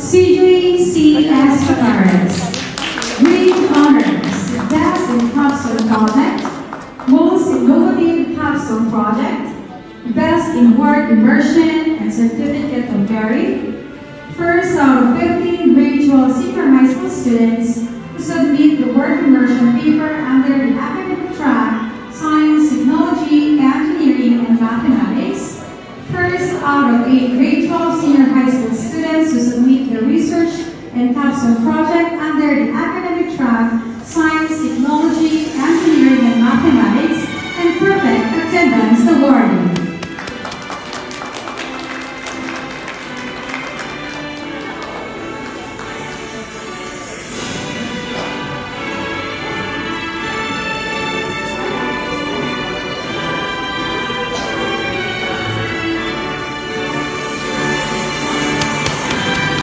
CJCS Honors. Green Honors, Best in Capstone Project, Most Innovative Capstone Project, Best in Work Immersion and Certificate of Merit. First out of 15 grade 12 senior high school students who submit the work immersion paper under the academic track Science, Technology, Engineering, and Mathematics. First out of 8 grade 12 senior high school students who submit the research and capstone project under the academic track Science, Technology,